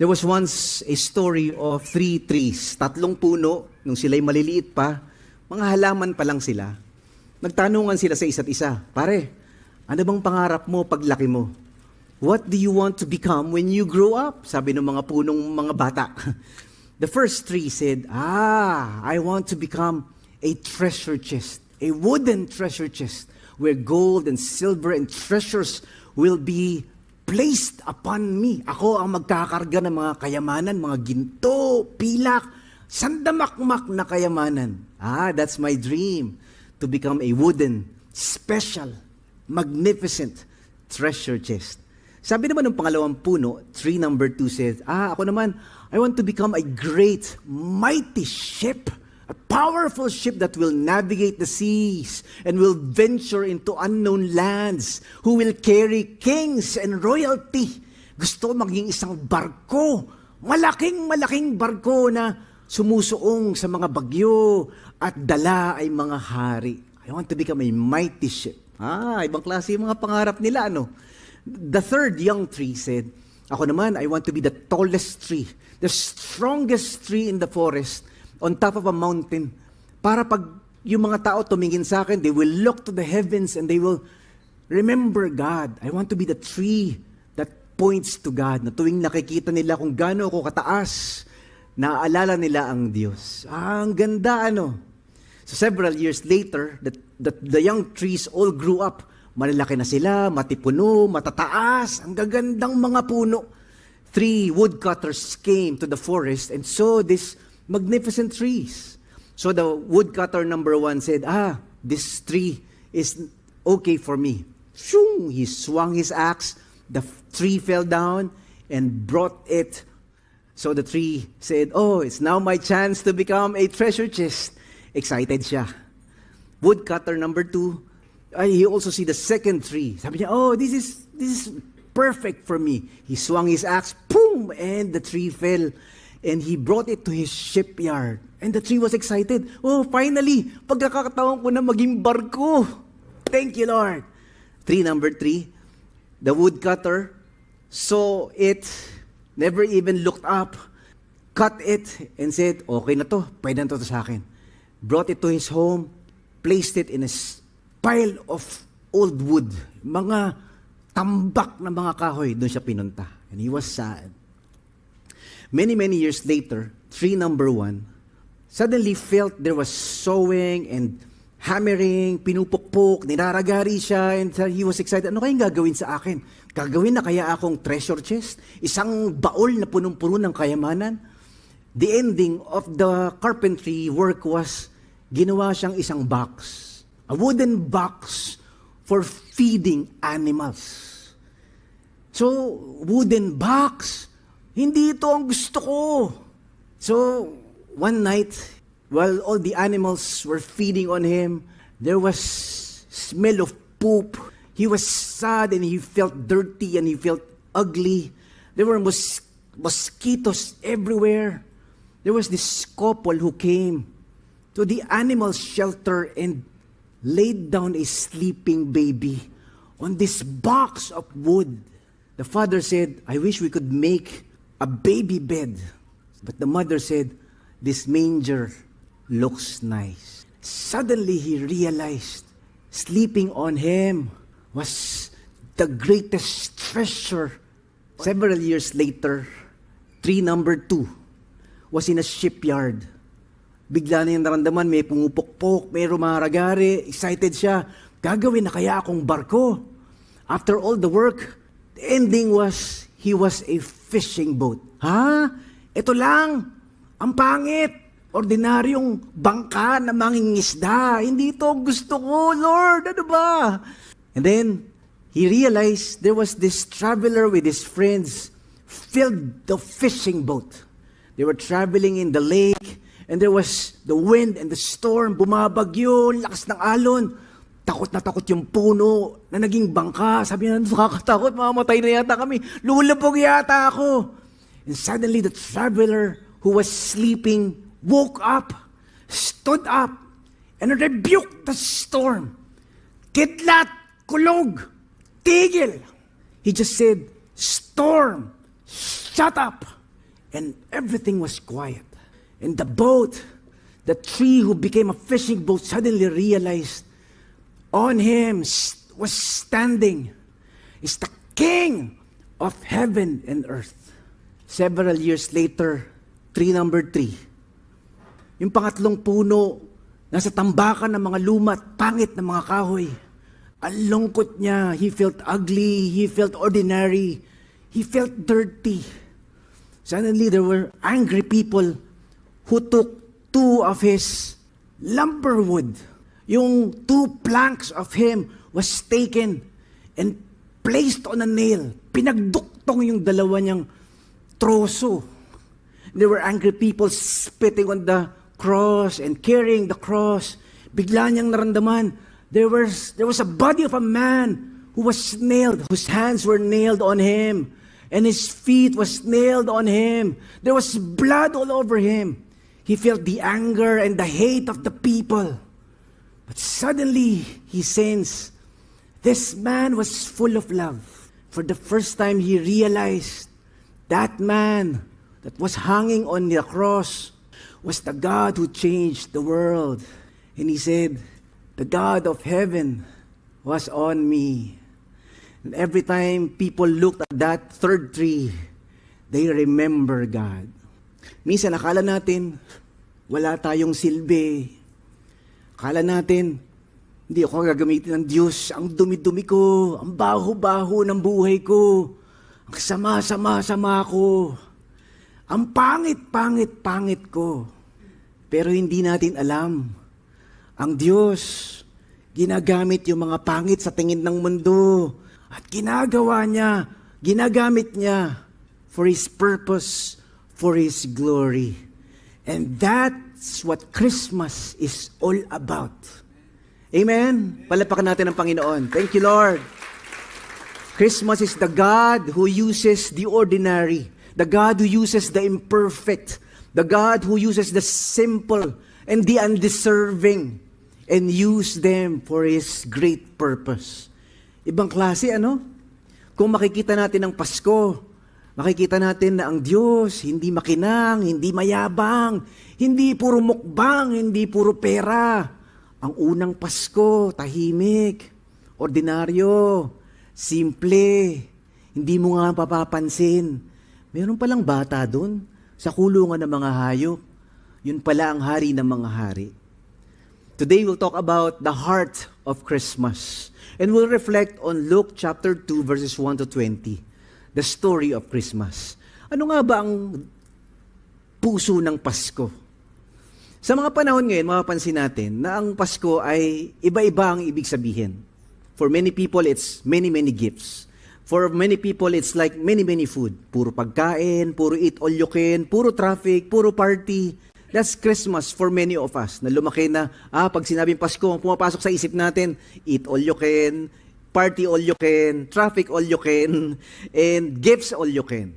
There was once a story of 3 trees. 3 puno, nung sila'y maliliit pa, mga halaman pa lang sila. Nagtanungan sila sa isa't isa, "Pare, ano bang pangarap mo paglaki mo? What do you want to become when you grow up?" Sabi ng mga punong mga bata. The first tree said, "I want to become a treasure chest, a wooden treasure chest, where gold and silver and treasures will be placed upon me." Ako ang magkakarga ng mga kayamanan, mga ginto, pilak, sandamakmak na kayamanan. That's my dream, to become a wooden, special, magnificent treasure chest. Sabi naman ng pangalawang puno, tree number 2 says, ako naman, I want to become a great, mighty ship, a powerful ship that will navigate the seas and will venture into unknown lands, who will carry kings and royalty. Gusto maging isang barko, malaking barko na sumusuong sa mga bagyo at dala ay mga hari. I want to become a mighty ship. Ibang klase yung mga pangarap nila, ano? The third young tree said, ako naman, I want to be the tallest tree, the strongest tree in the forest, on top of a mountain, para pag yung mga tao tumingin sa akin, they will look to the heavens and they will remember God. I want to be the tree that points to God, na tuwing nakikita nila kung gaano ako kataas, naaalala nila ang Diyos. Ang ganda, ano? So several years later, the young trees all grew up. Malalaki na sila, matipuno, matataas, ang gagandang mga puno. 3 woodcutters came to the forest and saw this magnificent trees. So the woodcutter number 1 said, this tree is okay for me. Shoo! He swung his axe, the tree fell down and brought it. So the tree said, it's now my chance to become a treasure chest. Excited siya. Woodcutter number 2, he also see the second tree. Sabi niya, this is perfect for me. He swung his axe, boom, and the tree fell. And he brought it to his shipyard. And the tree was excited. Finally, pagkakataon ko na maging barko. Thank you, Lord. Tree number 3, the woodcutter saw it, never even looked up, cut it, and said, okay na to, pwede na to sa akin. Brought it to his home, placed it in a pile of old wood. Mga tambak na mga kahoy, doon siya pinunta. And he was sad. Many years later, tree number 1 suddenly felt there was sawing and hammering, pinupukpok, ninaragari siya, and he was excited. Ano kayang gagawin sa akin? Gagawin na kaya akong treasure chest? Isang baol na punong-puno ng kayamanan? The ending of the carpentry work was, ginawa siyang isang box. A wooden box for feeding animals. So, wooden box. Hindi ito ang gusto ko. So, one night, while all the animals were feeding on him, there was smell of poop. He was sad and he felt dirty and he felt ugly. There were mosquitoes everywhere. There was this couple who came to the animal shelter and laid down a sleeping baby on this box of wood. The father said, I wish we could make a baby bed. But the mother said, this manger looks nice. Suddenly he realized sleeping on him was the greatest treasure. Several years later, tree number 2 was in a shipyard. Bigla na yung naramdaman, may pumupukpok, may rumaragari, excited siya. Gagawin na kaya akong barko? After all the work, the ending was, he was a fishing boat. Ito lang, ang pangit. Ordinaryong bangka na mangingisda. Hindi ito gusto ko, Lord. Ano ba? And then, he realized there was this traveler with his friends filled the fishing boat. They were traveling in the lake and there was the wind and the storm. Bumabagyo, lakas ng alon. Takot na takot yung puno na naging bangka. Sabi niya, nakakatakot, mamamatay na yata kami. Lulubog yata ako. And suddenly the traveler who was sleeping woke up, stood up, and rebuked the storm. Kidlat, kulog, tigil. He just said, storm, shut up. and everything was quiet. And the boat, the tree who became a fishing boat, suddenly realized on him was standing is the King of heaven and earth. Several years later, tree number 3, yung pangatlong puno, nasa tambakan ng mga luma at pangit ng mga kahoy. Ang lungkot niya. He felt ugly. He felt ordinary. He felt dirty. Suddenly, there were angry people who took 2 of his lumber wood. Yung 2 planks of him was taken and placed on a nail. Pinagduktong yung dalawa niyang troso. There were angry people spitting on the cross and carrying the cross. Bigla niyang naramdaman, there was a body of a man who was nailed, whose hands were nailed on him, and his feet was nailed on him. There was blood all over him. He felt the anger and the hate of the people. But suddenly, he sensed this man was full of love. For the first time, he realized that man that was hanging on the cross was the God who changed the world. And he said, the God of heaven was on me. And every time people looked at that third tree, they remember God. Minsan akala natin, wala tayong silbi. Akala natin, hindi ako gagamitin ng Diyos. Ang dumi-dumi ko, ang baho-baho ng buhay ko, ang sama-sama ko. Ang pangit ko. Pero hindi natin alam. Ang Diyos, ginagamit yung mga pangit sa tingin ng mundo. At ginagamit niya for His purpose, for His glory. And that's what Christmas is all about. Amen? Palapakan natin ang Panginoon. Thank you, Lord. Christmas is the God who uses the ordinary. The God who uses the imperfect, the God who uses the simple and the undeserving and use them for His great purpose. Ibang klase, ano? Kung makikita natin ang Pasko, makikita natin na ang Diyos, hindi makinang, hindi mayabang, hindi puro mukbang, hindi puro pera. Ang unang Pasko, tahimik, ordinaryo, simple, hindi mo nga papapansin. Meron palang bata doon sa kulungan ng mga hayop. Yun pala ang hari ng mga hari. Today we'll talk about the heart of Christmas. And we'll reflect on Luke chapter 2 verses 1 to 20. The story of Christmas. Ano nga ba ang puso ng Pasko? Sa mga panahon ngayon, mapapansin natin na ang Pasko ay iba-iba ang ibig sabihin. For many people, it's many gifts. For many people, it's like many food. Puro pagkain, puro eat all you can, puro traffic, puro party. That's Christmas for many of us. Na lumaki na, pag sinabing Pasko, pumapasok sa isip natin, eat all you can, party all you can, traffic all you can, and gifts all you can.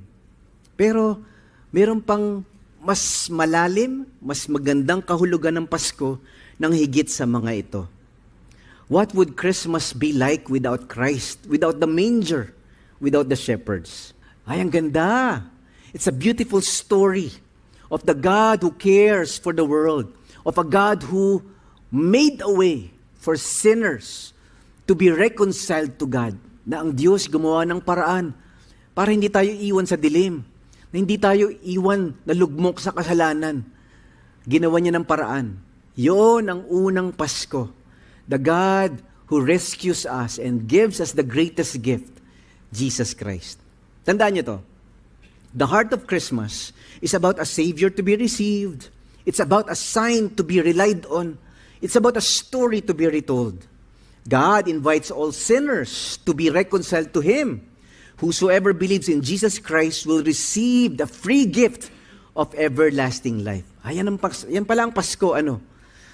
Pero, meron pang mas malalim, mas magandang kahulugan ng Pasko nang higit sa mga ito. What would Christmas be like without Christ, without the manger, without the shepherds? Ay, ang ganda! It's a beautiful story of the God who cares for the world, of a God who made a way for sinners to be reconciled to God. Na ang Diyos gumawa ng paraan para hindi tayo iwan sa dilim, na hindi tayo iwan na lugmok sa kasalanan. Ginawa niya ng paraan. Yun ang unang Pasko. The God who rescues us and gives us the greatest gift, Jesus Christ. Tandaan niyo to. The heart of Christmas is about a Savior to be received. It's about a sign to be relied on. It's about a story to be retold. God invites all sinners to be reconciled to Him. Whosoever believes in Jesus Christ will receive the free gift of everlasting life. Yan pala ang Pasko, ano?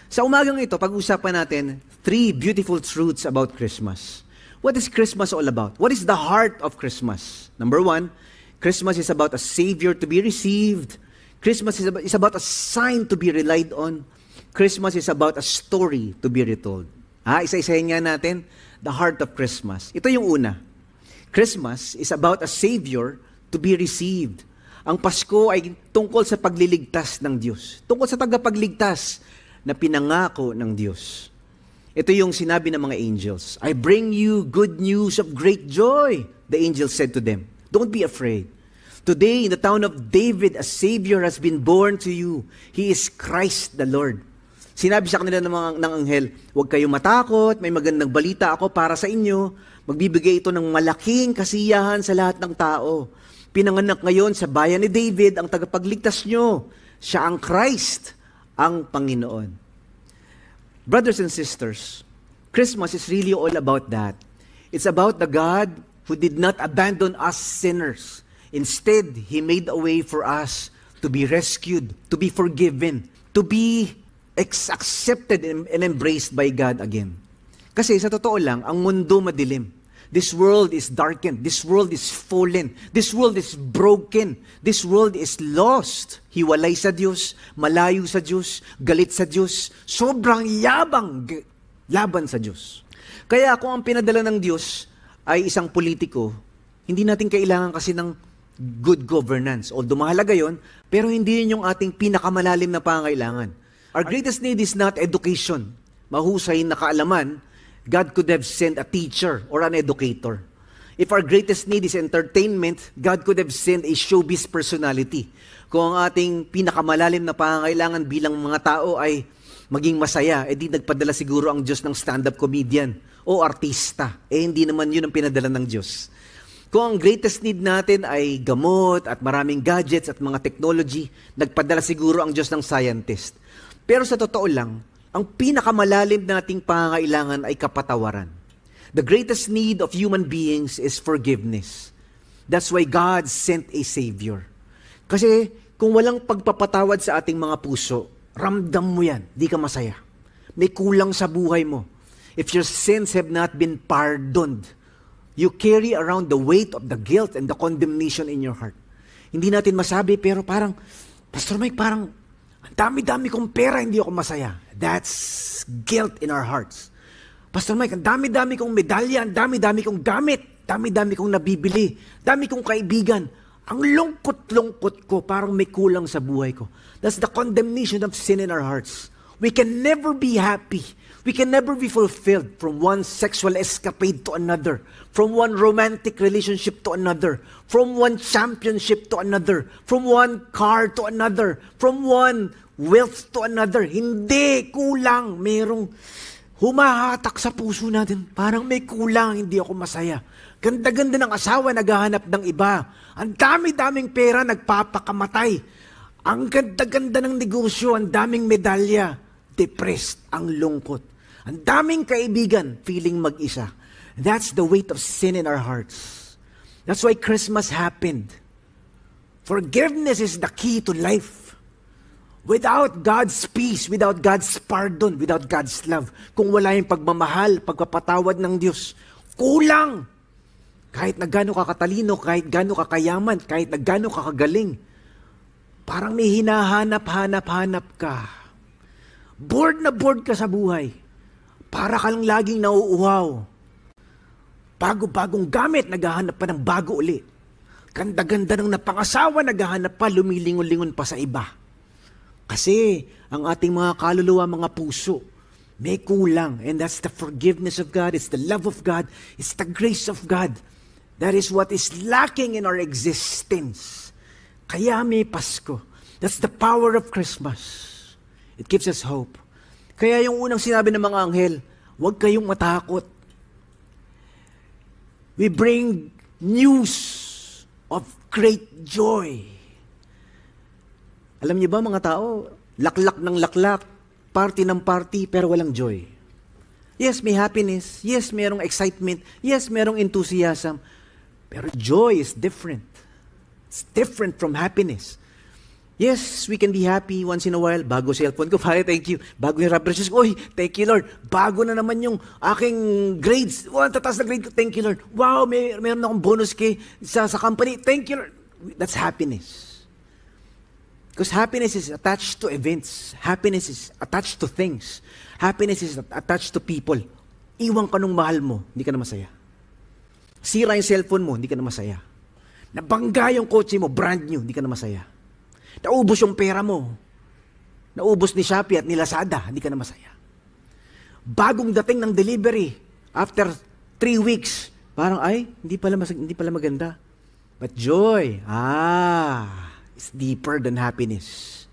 Sa umagang ito, pag-usapan natin 3 beautiful truths about Christmas. What is Christmas all about? What is the heart of Christmas? Number 1, Christmas is about a Savior to be received. Christmas is about a sign to be relied on. Christmas is about a story to be retold. Isa-isahin nga natin, the heart of Christmas. Ito yung una. Christmas is about a Savior to be received. Ang Pasko ay tungkol sa pagliligtas ng Diyos. Tungkol sa tagapagligtas na pinangako ng Diyos. Ito yung sinabi ng mga angels. I bring you good news of great joy, the angels said to them. Don't be afraid. Today, in the town of David, a Savior has been born to you. He is Christ the Lord. Sinabi sa kanila ng anghel, huwag kayong matakot, may magandang balita ako para sa inyo. Magbibigay ito ng malaking kasiyahan sa lahat ng tao. Pinanganak ngayon sa bayan ni David ang tagapagligtas nyo. Siya ang Christ, ang Panginoon. Brothers and sisters, Christmas is really all about that. It's about the God who did not abandon us sinners. Instead, He made a way for us to be rescued, to be forgiven, to be accepted and embraced by God again. Kasi sa totoo lang, ang mundo madilim. This world is darkened. This world is fallen. This world is broken. This world is lost. Hiwalay sa Diyos, malayo sa Diyos, galit sa Diyos, sobrang yabang laban sa Diyos. Kaya kung ang pinadala ng Diyos ay isang politiko, hindi natin kailangan kasi ng good governance. Although mahalaga yon, pero hindi yun yung ating pinakamalalim na pangailangan. Our greatest need is not education. Mahusay na kaalaman, God could have sent a teacher or an educator. If our greatest need is entertainment, God could have sent a showbiz personality. Kung ang ating pinakamalalim na pangangailangan bilang mga tao ay maging masaya, di nagpadala siguro ang Diyos ng stand-up comedian o artista. Hindi naman yun ang pinadala ng Diyos. Kung ang greatest need natin ay gamot at maraming gadgets at mga technology, nagpadala siguro ang Diyos ng scientist. Pero sa totoo lang, ang pinakamalalim nating pangangailangan ay kapatawaran. The greatest need of human beings is forgiveness. That's why God sent a Savior. Kasi kung walang pagpapatawad sa ating mga puso, ramdam mo yan, di ka masaya. May kulang sa buhay mo. If your sins have not been pardoned, you carry around the weight of the guilt and the condemnation in your heart. Hindi natin masabi, pero parang, Pastor Mike, parang, ang dami-dami kong pera, hindi ako masaya. That's guilt in our hearts. Pastor Mike, ang dami-dami kong medalya, ang dami-dami kong gamit, dami-dami kong nabibili, dami kong kaibigan. Ang lungkot-lungkot ko, parang may kulang sa buhay ko. That's the condemnation of sin in our hearts. We can never be happy. We can never be fulfilled from one sexual escapade to another, from one romantic relationship to another, from one championship to another, from one car to another, from one wealth to another. Hindi, kulang. Merong humahatak sa puso natin. Parang may kulang, hindi ako masaya. Ganda-ganda ng asawa, naghahanap ng iba. Ang dami-daming pera, nagpapakamatay. Ang ganda-ganda ng negosyo, ang daming medalya. Depressed, ang lungkot. Ang daming kaibigan, feeling mag-isa. That's the weight of sin in our hearts. That's why Christmas happened. Forgiveness is the key to life. Without God's peace, without God's pardon, without God's love, kung wala yung pagmamahal, pagpapatawad ng Diyos, kulang. Kahit na gaano ka katalino, kahit gaano ka kayaman, kahit na gaano ka kagaling, parang may hinahanap-hanap ka. Bored na bored ka sa buhay. Para ka lang laging nauuhaw. Bago-bagong gamit, naghahanap pa ng bago uli. Ganda-ganda ng napangasawa, naghahanap pa, lumilingon-lingon pa sa iba. Kasi ang ating mga kaluluwa, mga puso, may kulang. And that's the forgiveness of God. It's the love of God. It's the grace of God. That is what is lacking in our existence. Kaya may Pasko. That's the power of Christmas. It gives us hope. Kaya yung unang sinabi ng mga anghel, huwag kayong matakot. We bring news of great joy. Alam niyo ba mga tao, laklak ng laklak, party ng party, pero walang joy. Yes, may happiness. Yes, merong excitement. Yes, merong enthusiasm. Pero joy is different. It's different from happiness. Yes, we can be happy once in a while. Bago cellphone ko, pare, thank you. Bago yung rubber shoes ko, thank you Lord. Bago na naman yung aking grades. Tataas na grade ko, thank you Lord. Wow, meron akong bonus sa company, thank you Lord. That's happiness. Because happiness is attached to events. Happiness is attached to things. Happiness is attached to people. Iwan ka nung mahal mo, hindi ka na masaya. Sira yung cellphone mo, hindi ka na masaya. Nabangga yung kotse mo, brand new, hindi ka na masaya. Naubos yung pera mo. Naubos ni Shopee at ni Lazada, hindi ka na masaya. Bagong dating ng delivery, after 3 weeks, parang hindi pala maganda. But joy, is deeper than happiness.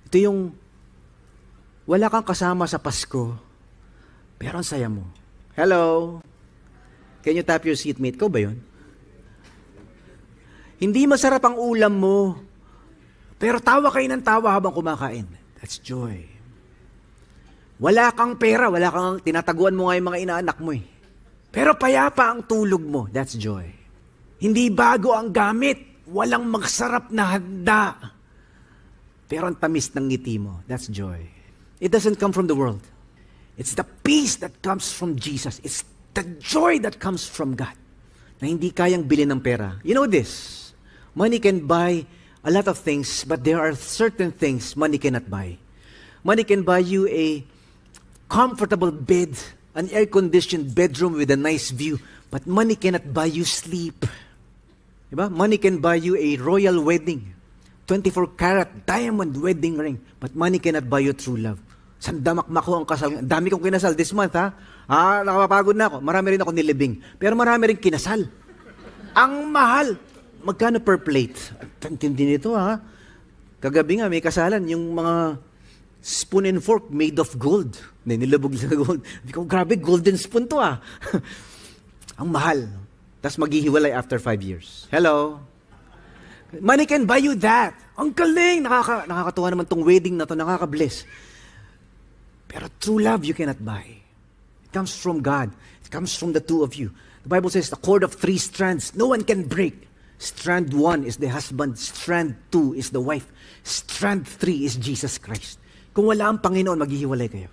Ito yung wala kang kasama sa Pasko, pero ang saya mo. Hello? Can you tap your seatmate? Ko ba yun? Hindi masarap ang ulam mo, pero tawa kayo ng tawa habang kumakain. That's joy. Wala kang pera, wala kang tinataguan mo nga yung mga inaanak mo eh. Pero payapa ang tulog mo. That's joy. Hindi bago ang gamit, walang magsarap na handa. Pero ang tamis ng ngiti mo. That's joy. It doesn't come from the world. It's the peace that comes from Jesus. It's the joy that comes from God. Na hindi kayang bilhin ng pera. You know this, money can buy a lot of things, but there are certain things money cannot buy. Money can buy you a comfortable bed, an air-conditioned bedroom with a nice view, but money cannot buy you sleep. Diba? Money can buy you a royal wedding, 24-karat diamond wedding ring, but money cannot buy you true love. Sandamakmak ko ang kasal. Dami kong kinasal this month, ha? Nakapapagod na ako. Marami rin ako nilibing. Pero marami rin kinasal. Ang mahal. Magkano per plate? Tintindi nito, ha? Kagabi nga, may kasalan. Yung mga spoon and fork made of gold. Nilabog sa gold. Hindi ko, grabe, golden spoon to, ha? Ang mahal. Tapos maghihiwalay after 5 years. Hello? Money can buy you that. Ang galing. Nakakatuwa naman tong wedding na to. Nakaka-bless. Pero true love you cannot buy. It comes from God. It comes from the two of you. The Bible says the cord of 3 strands, no one can break. Strand 1 is the husband. Strand 2 is the wife. Strand 3 is Jesus Christ. Kung wala ang Panginoon, maghihiwalay kayo.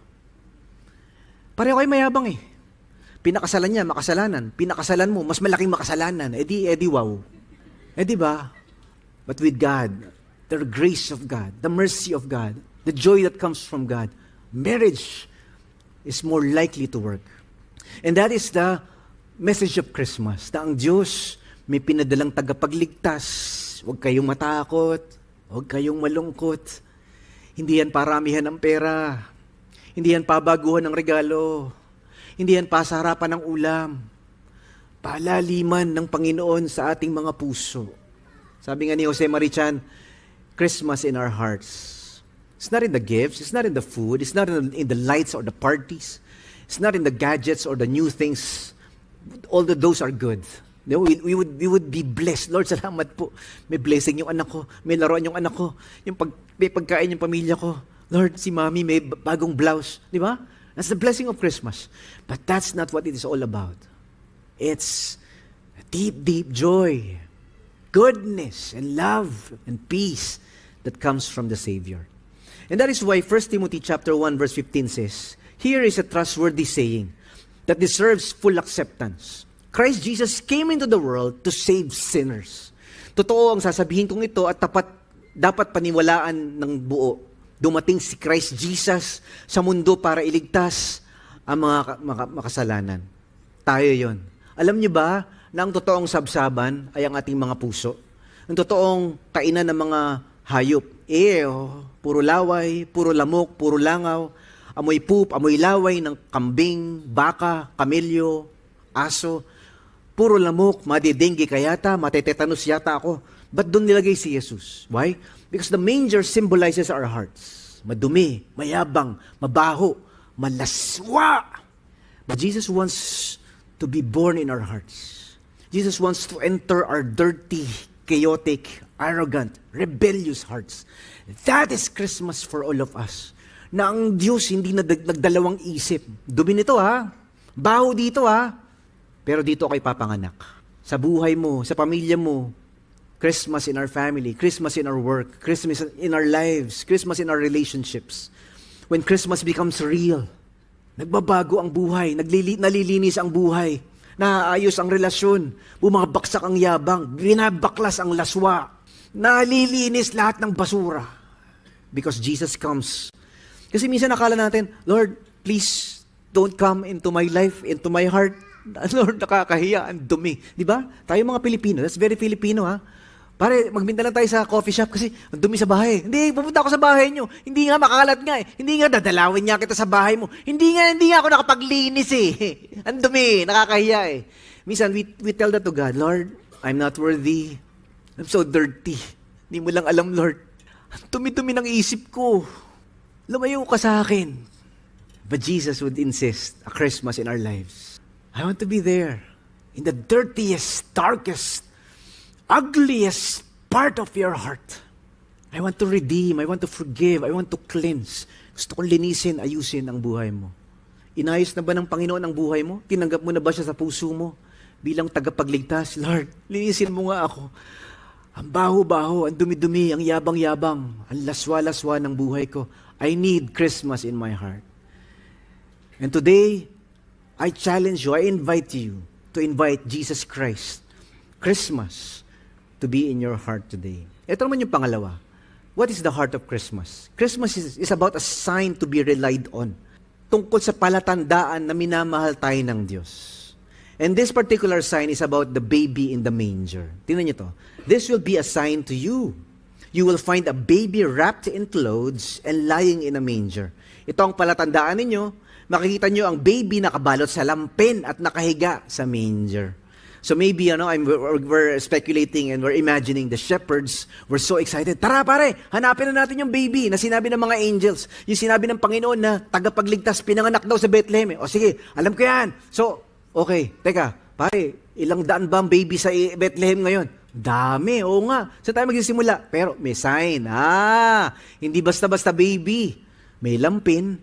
Pareho kayo mayabang eh. Pinakasalan niya, makasalanan. Pinakasalan mo, mas malaking makasalanan. Edi wow. Di ba? But with God, the grace of God, the mercy of God, the joy that comes from God, marriage is more likely to work. And that is the message of Christmas, na ang Diyos may pinadalang tagapagligtas. Huwag kayong matakot, huwag kayong malungkot. Hindi yan paramihan ng pera. Hindi yan pabaguhan ng regalo. Hindi yan pasaharapan ng ulam. Palaliman ng Panginoon sa ating mga puso. Sabi nga ni Jose Marichan, Christmas in our hearts. It's not in the gifts, it's not in the food, it's not in the lights or the parties, it's not in the gadgets or the new things. All of those are good. We would be blessed. Lord, salamat po. May blessing yung anak ko, may laruan yung anak ko, may pagkain yung pamilya ko. Lord, si Mami may bagong blouse. Di ba? That's the blessing of Christmas. But that's not what it is all about. It's a deep, deep joy, goodness, and love, and peace that comes from the Savior. And that is why 1 Timothy chapter 1 verse 15 says, here is a trustworthy saying that deserves full acceptance. Christ Jesus came into the world to save sinners. Totoo ang sasabihin kong ito at dapat paniwalaan ng buo. Dumating si Christ Jesus sa mundo para iligtas ang mga makasalanan. Tayo yon. Alam niyo ba na ang totoong sabsaban ay ang ating mga puso? Ang totoong kainan ng mga hayop. Puro laway, puro lamok, puro langaw, amoy poop, amoy laway ng kambing, baka, kamelyo, aso. Puro lamok, madidenggi ka yata, matetetanus yata ako. Ba't doon nilagay si Jesus? Why? Because the manger symbolizes our hearts. Madumi, mayabang, mabaho, malaswa. But Jesus wants to be born in our hearts. Jesus wants to enter our dirty, chaotic, arrogant, rebellious hearts. That is Christmas for all of us. Na ang Diyos hindi nagdalawang isip. Dumi nito ha. Baho dito ha. Pero dito kayo papanganak. Sa buhay mo, sa pamilya mo. Christmas in our family, Christmas in our work, Christmas in our lives, Christmas in our relationships. When Christmas becomes real, nagbabago ang buhay, nalilinis ang buhay, naayos ang relasyon, bumabaksak ang yabang, binabaklas ang laswa, nalilinis lahat ng basura. Because Jesus comes. Kasi minsan nakala natin, Lord, please don't come into my life, into my heart. Lord, nakakahiya, ang dumi. Di ba? Tayo mga Pilipino, that's very Filipino ha. Pare, magminta lang tayo sa coffee shop kasi ang dumi sa bahay. Hindi, pupunta ako sa bahay nyo. Hindi nga, makalat nga eh. Hindi nga, dadalawin niya kita sa bahay mo. Hindi nga ako nakapaglinis eh. Ang dumi, nakakahiya eh. Minsan, we tell that to God, Lord, I'm not worthy. I'm so dirty. Hindi mo lang alam, Lord. Ang dumi-dumi ng isip ko. Lumayo ka sa akin. But Jesus would insist a Christmas in our lives. I want to be there in the dirtiest, darkest, ugliest part of your heart. I want to redeem, I want to forgive, I want to cleanse. Gusto kong linisin, ayusin ang buhay mo. Inayos na ba ng Panginoon ang buhay mo? Tinanggap mo na ba siya sa puso mo? Bilang tagapagligtas, Lord, linisin mo nga ako. Ang baho-baho, ang dumi-dumi, ang yabang-yabang, ang laswa-laswa ng buhay ko. I need Christmas in my heart. And today, I challenge you, I invite you to invite Jesus Christ, Christmas, to be in your heart today. Ito naman yung pangalawa. What is the heart of Christmas? Christmas is about a sign to be relied on. Tungkol sa palatandaan na minamahal tayo ng Diyos. And this particular sign is about the baby in the manger. Tingnan niyo to. This will be a sign to you. You will find a baby wrapped in clothes and lying in a manger. Ito ang palatandaan ninyo. Makikita niyo ang baby nakabalot sa lampin at nakahiga sa manger. So maybe, we're speculating and we're imagining the shepherds were so excited. Tara pare, hanapin na natin yung baby na sinabi ng mga angels. Yung sinabi ng Panginoon na tagapagligtas, pinanganak daw sa Bethlehem. O sige, alam ko yan. So, okay, teka, pare, ilang daan ba ang baby sa Bethlehem ngayon? Dami, oo nga. Saan tayo magsisimula? Pero may sign. Hindi basta-basta baby. May lampin,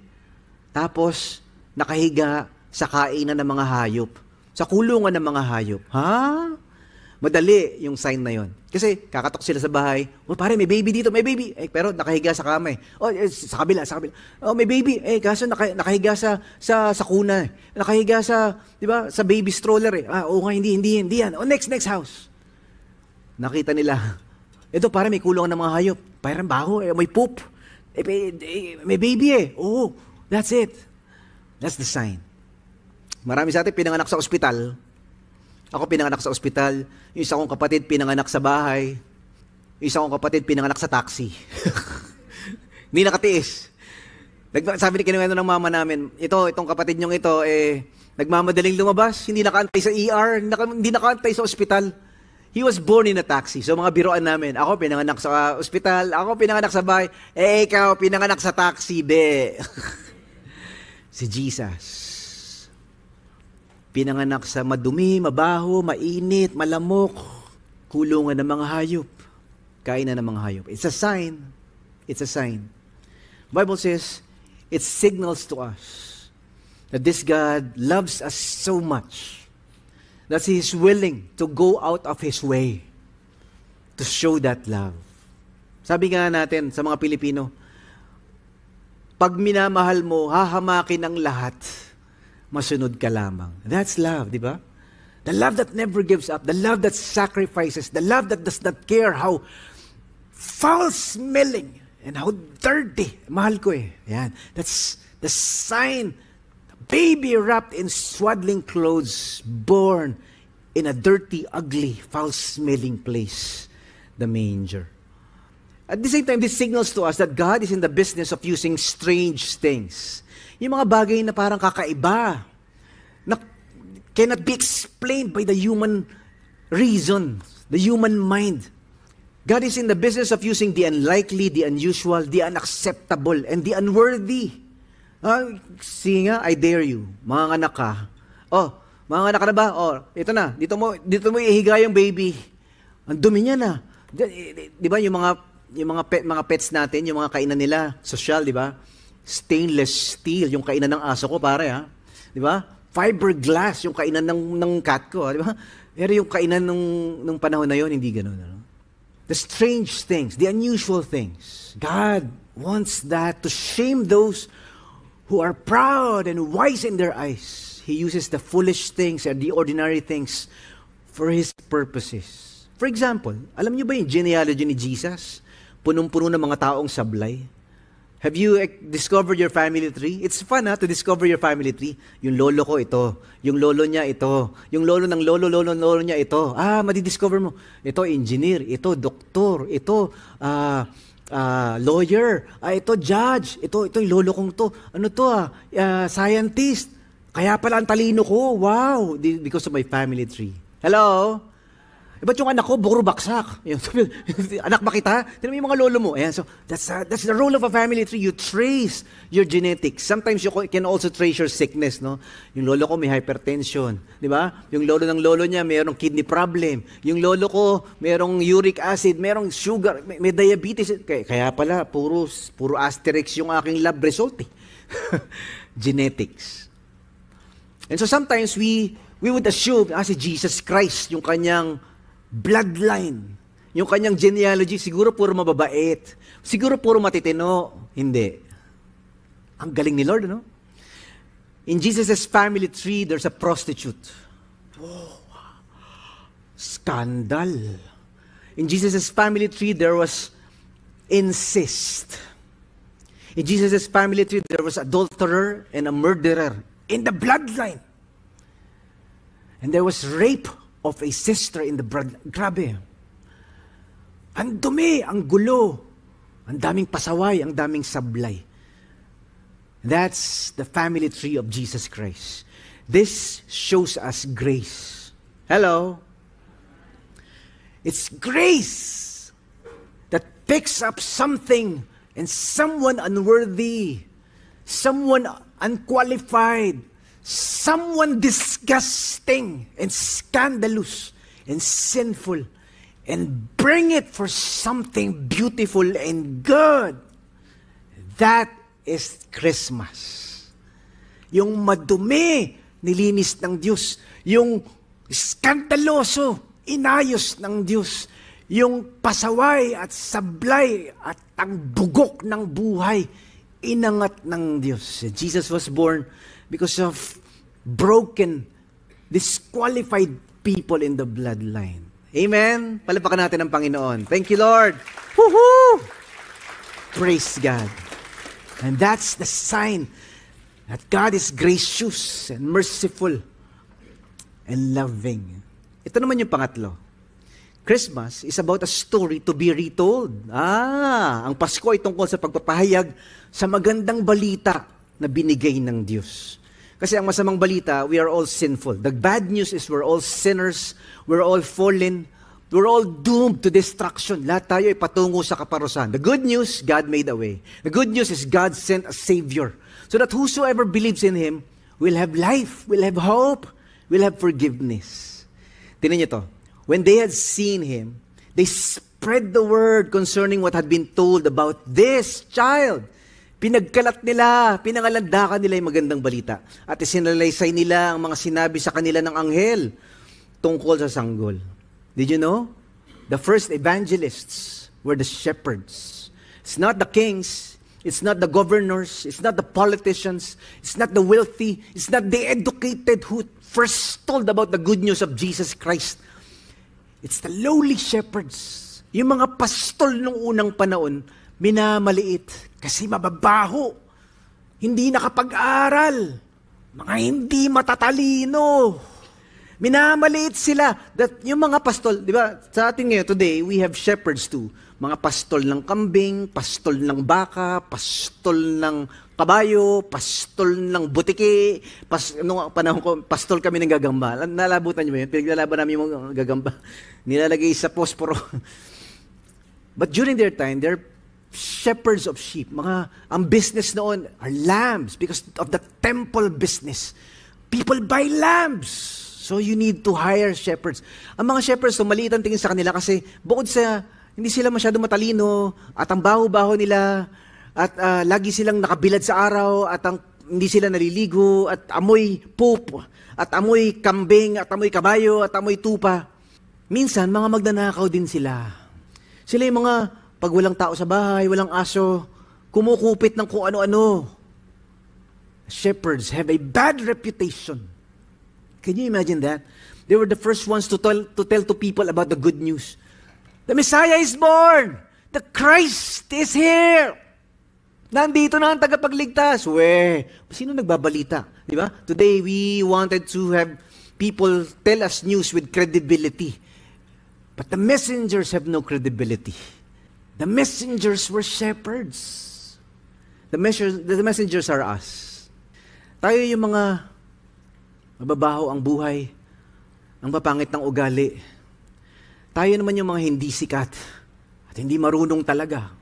tapos nakahiga sa kainan ng mga hayop. Sa kulungan ng mga hayop. Madali yung sign na yon. Kasi kakatok sila sa bahay. Pare, may baby dito, may baby. Pero nakahiga sa kama eh. Sa kabila. May baby. Kaso nakahiga sa kuna. Nakahiga sa, di ba, sa baby stroller eh. Hindi yan. Next house. Nakita nila. Ito, pare, may kulungan ng mga hayop. Parang baho, may poop. May baby eh. That's it. That's the sign. Marami sa atin pinanganak sa ospital. Ako pinanganak sa ospital. Yung isa kong kapatid pinanganak sa bahay. Yung isa kong kapatid pinanganak sa taxi. Hindi nakatiis. Sabi ni kinuwento ng mama namin, itong kapatid nyong ito, nagmamadaling lumabas, hindi nakaantay sa ER, hindi nakaantay sa ospital. He was born in a taxi. So mga biroan namin, ako pinanganak sa ospital, ako pinanganak sa bahay, ikaw pinanganak sa taxi, be. Si Jesus. Pinanganak sa madumi, mabaho, mainit, malamok, kulungan ng mga hayop, kainan ng mga hayop. It's a sign. It's a sign. The Bible says, it signals to us that this God loves us so much that He is willing to go out of His way to show that love. Sabi nga natin sa mga Pilipino, pag minamahal mo, hahamakin ang lahat, masunod ka lamang. That's love, di ba? The love that never gives up, the love that sacrifices, the love that does not care how foul-smelling and how dirty. Mahal ko eh. Yan. That's the sign. The baby wrapped in swaddling clothes, born in a dirty, ugly, foul-smelling place, the manger. At the same time, this signals to us that God is in the business of using strange things. Yung mga bagay na parang kakaiba, na cannot be explained by the human reason, the human mind. God is in the business of using the unlikely, the unusual, the unacceptable, and the unworthy. Sige nga, I dare you. Mga anak ka. Mga anak ka na ba? Ito na. Dito mo ihiga yung baby. Ang dumi niya na. Di ba yung mga pets natin, yung mga kainan nila, social, di ba? Stainless steel, yung kainan ng aso ko, pare, ha? Di ba? Fiberglass, yung kainan ng cat ko, di ba? Pero yung kainan nung panahon na yon, hindi ganun. Ano? The strange things, the unusual things. God wants that to shame those who are proud and wise in their eyes. He uses the foolish things and the ordinary things for His purposes. For example, alam niyo ba yung genealogy ni Jesus? Punong-puno ng mga taong sablay. Have you discovered your family tree? It's fun to discover your family tree. Yung lolo ko ito, yung lolo niya ito, yung lolo ng lolo niya ito. Madidiscover mo. Ito engineer, ito doktor, ito lawyer, ito judge, ito yung lolo kong to. Ano to scientist. Kaya pala ang talino ko. Wow, because of my family tree. Hello? Ba't yung anak ko, buro baksak? Anak ba kita? Tignan mo yung mga lolo mo. Ayan, so that's the role of a family tree. You trace your genetics. Sometimes you can also trace your sickness, no? Yung lolo ko may hypertension, di ba? Yung lolo ng lolo niya mayroong kidney problem. Yung lolo ko mayroong uric acid, mayroong sugar, may diabetes. Kaya pala, puro asterisk yung aking lab result. Genetics. And so sometimes we would assume, si Jesus Christ, yung kanyang bloodline, yung kanyang genealogy, siguro puro mababait, siguro puro matitino. Hindi. Ang galing ni Lord, no? In Jesus' family tree, there's a prostitute. Oh, scandal. In Jesus' family tree, there was incest. In Jesus' family tree, there was adulterer and a murderer in the bloodline. And there was rape of a sister in the blood. Grabe. Ang dumi, ang gulo, ang daming pasaway, ang daming sablay. That's the family tree of Jesus Christ. This shows us grace. Hello? It's grace that picks up something and someone unworthy, someone unqualified, someone disgusting and scandalous and sinful, and bring it for something beautiful and good. That is Christmas. Yung madumi, nilinis ng Diyos. Yung skandaloso, inayos ng Diyos. Yung pasaway at sablay at ang bugok ng buhay, inangat ng Diyos. Jesus was born because of broken, disqualified people in the bloodline. Amen? Palapakan natin ang Panginoon. Thank you, Lord. Woohoo! Praise God. And that's the sign that God is gracious and merciful and loving. Ito naman yung pangatlo. Christmas is about a story to be retold. Ang Pasko ay tungkol sa pagpapahayag sa magandang balita na binigay ng Diyos. Kasi ang masamang balita, we are all sinful. The bad news is we're all sinners, we're all fallen, we're all doomed to destruction. Lahat tayo ay patungo sa kaparusahan. The good news, God made a way. The good news is God sent a Savior so that whosoever believes in Him will have life, will have hope, will have forgiveness. Tingnan niyo to. When they had seen Him, they spread the word concerning what had been told about this child. Pinagkalat nila, pinangalandakan nila yung magandang balita. At isinalaysay nila ang mga sinabi sa kanila ng anghel tungkol sa sanggol. Did you know? The first evangelists were the shepherds. It's not the kings, it's not the governors, it's not the politicians, it's not the wealthy, it's not the educated who first told about the good news of Jesus Christ. It's the lowly shepherds. Yung mga pastol nung unang panahon, minamaliit kasi mababaho, hindi nakapag-aral, mga hindi matatalino. Minamaliit sila. That yung mga pastol, di ba, sa atin ngayon today, we have shepherds too. Mga pastol ng kambing, pastol ng baka, pastol ng kabayo, pastol ng butiki, nung panahon ko, pastol kami ng gagamba. Nalabutan niyo ba yun? Pinaglalaban namin yung gagamba. Nilalagay sa posporo. But during their time, they're shepherds of sheep. Ang business noon are lambs because of the temple business. People buy lambs. So you need to hire shepherds. Ang mga shepherds, maliit ang tingin sa kanila kasi bukod sa hindi sila masyado matalino at ang baho-baho nila at lagi silang nakabilad sa araw at hindi sila naliligo at amoy poop at amoy kambing at amoy kabayo at amoy tupa. Minsan, mga magnanakaw din sila. Sila yung mga pag walang tao sa bahay, walang aso, kumukupit ng kung ano-ano. Shepherds have a bad reputation. Can you imagine that? They were the first ones to tell to people about the good news. The Messiah is born! The Christ is here! Nandito na ang tagapagligtas. Sino nagbabalita? Di ba? Today, we wanted to have people tell us news with credibility. But the messengers have no credibility. The messengers were shepherds. The messengers are us. Tayo yung mga mababaho ang buhay, ang papangit ng ugali. Tayo naman yung mga hindi sikat at hindi marunong talaga.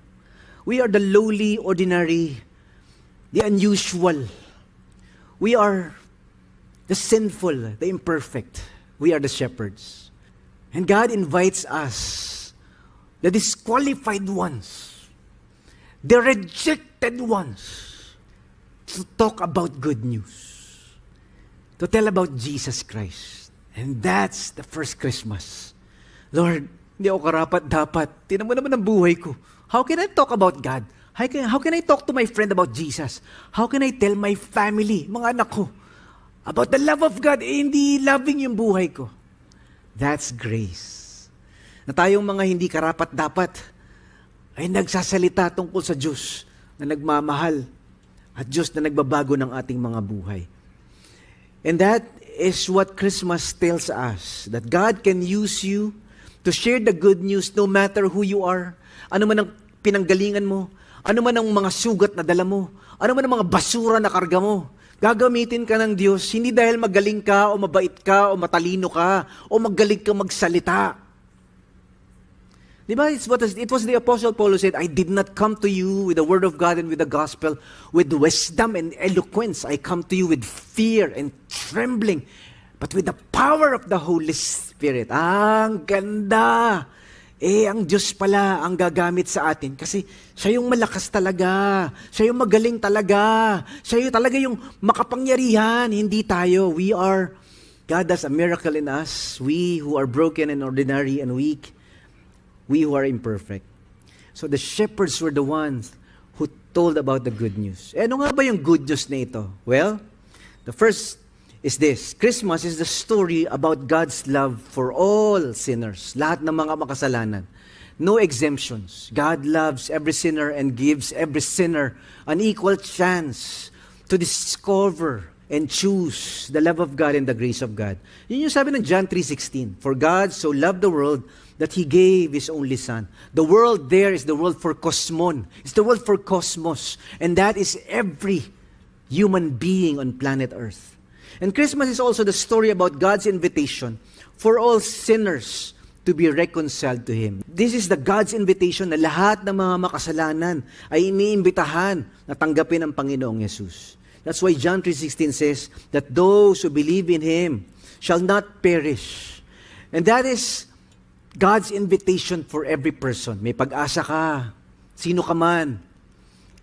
We are the lowly, ordinary, the unusual. We are the sinful, the imperfect. We are the shepherds. And God invites us, the disqualified ones, the rejected ones, to talk about good news, to tell about Jesus Christ. And that's the first Christmas. Lord, hindi ako karapat-dapat. Tingnan mo naman ang buhay ko. How can I talk about God? How can I talk to my friend about Jesus? How can I tell my family, mga anak ko, about the love of God? Hindi loving yung buhay ko. That's grace. Na tayong mga hindi karapat-dapat ay nagsasalita tungkol sa Diyos na nagmamahal at Diyos na nagbabago ng ating mga buhay. And that is what Christmas tells us, that God can use you to share the good news no matter who you are. Ano man ang pinanggalingan mo, ano man ang mga sugat na dala mo, ano man ang mga basura na karga mo, gagamitin ka ng Diyos, hindi dahil magaling ka, o mabait ka, o matalino ka, o magaling ka magsalita. Diba? It was the Apostle Paul who said, I did not come to you with the word of God and with the gospel, with wisdom and eloquence. I come to you with fear and trembling, but with the power of the Holy Spirit. Ang ganda! Ang Diyos pala ang gagamit sa atin kasi siya yung malakas talaga, siya yung magaling talaga, siya yung talaga yung makapangyarihan, hindi tayo. God does a miracle in us, we who are broken and ordinary and weak, we who are imperfect. So the shepherds were the ones who told about the good news. Ano nga ba yung good news na ito? Well, the first is this. Christmas is the story about God's love for all sinners. Lahat ng mga makasalanan. No exemptions. God loves every sinner and gives every sinner an equal chance to discover and choose the love of God and the grace of God. Yun yung sabi ng John 3:16. For God so loved the world that He gave His only Son. The world there is the world for kosmon. It's the world for cosmos. And that is every human being on planet Earth. And Christmas is also the story about God's invitation for all sinners to be reconciled to Him. This is the God's invitation na lahat ng mga makasalanan ay iniimbitahan na tanggapin ang Panginoong Yesus. That's why John 3:16 says that those who believe in Him shall not perish. And that is God's invitation for every person. May pag-asa ka, sino ka man.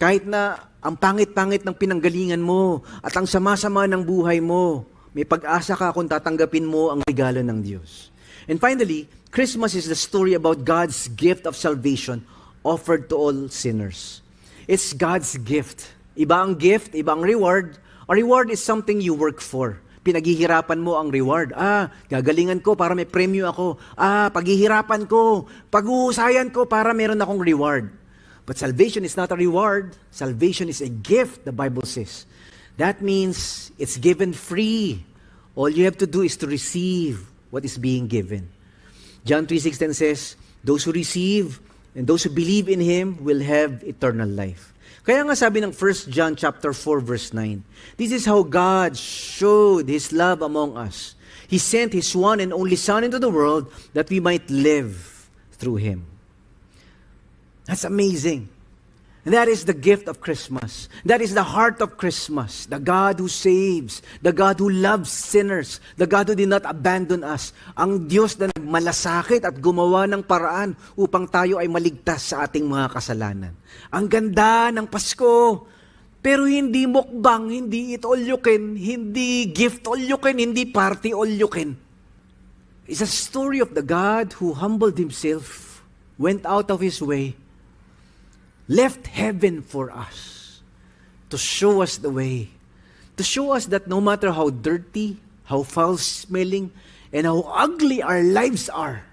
Kahit na ang pangit-pangit ng pinanggalingan mo at ang sama-sama ng buhay mo, may pag-asa ka kung tatanggapin mo ang regalo ng Diyos. And finally, Christmas is the story about God's gift of salvation offered to all sinners. It's God's gift. Iba ang gift, iba ang reward. A reward is something you work for. Pinaghihirapan mo ang reward. Gagalingan ko para may premyo ako. Paghihirapan ko, pag-uusayan ko para meron akong reward. But salvation is not a reward. Salvation is a gift, the Bible says. That means it's given free. All you have to do is to receive what is being given. John 3:16 says, those who receive and those who believe in Him will have eternal life. Kaya nga sabi ng 1 John chapter 4 verse 9, this is how God showed His love among us. He sent His one and only Son into the world that we might live through Him. That's amazing. And that is the gift of Christmas. That is the heart of Christmas. The God who saves. The God who loves sinners. The God who did not abandon us. Ang Diyos na nagmalasakit at gumawa ng paraan upang tayo ay maligtas sa ating mga kasalanan. Ang ganda ng Pasko. Pero hindi mukbang, hindi eat all you can, hindi gift all you can, hindi party all you can. It's a story of the God who humbled Himself, went out of His way, left heaven for us to show us the way, to show us that no matter how dirty, how foul-smelling, and how ugly our lives are,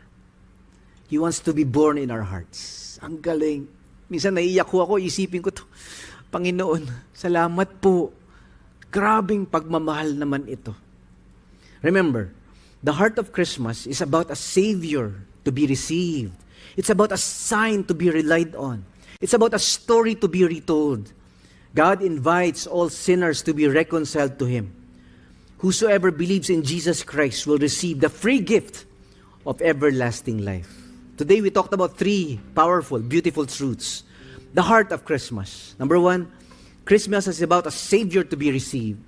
He wants to be born in our hearts. Ang galing. Minsan naiiyak ko ako, isipin ko to. Panginoon, salamat po. Grabing pagmamahal naman ito. Remember, the heart of Christmas is about a Savior to be received. It's about a sign to be relied on. It's about a story to be retold. God invites all sinners to be reconciled to Him. Whosoever believes in Jesus Christ will receive the free gift of everlasting life. Today we talked about three powerful, beautiful truths. The heart of Christmas. Number one, Christmas is about a Savior to be received.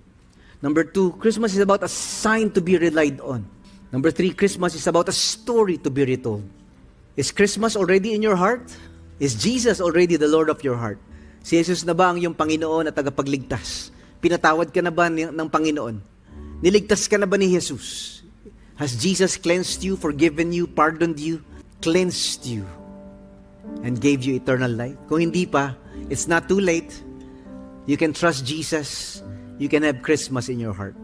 Number two, Christmas is about a sign to be relied on. Number three, Christmas is about a story to be retold. Is Christmas already in your heart? Is Jesus already the Lord of your heart? Si Jesus na ba ang iyong Panginoon at tagapagligtas? Pinatawad ka na ba ng Panginoon? Niligtas ka na ba ni Jesus? Has Jesus cleansed you, forgiven you, pardoned you, cleansed you, and gave you eternal life? Kung hindi pa, it's not too late. You can trust Jesus. You can have Christmas in your heart.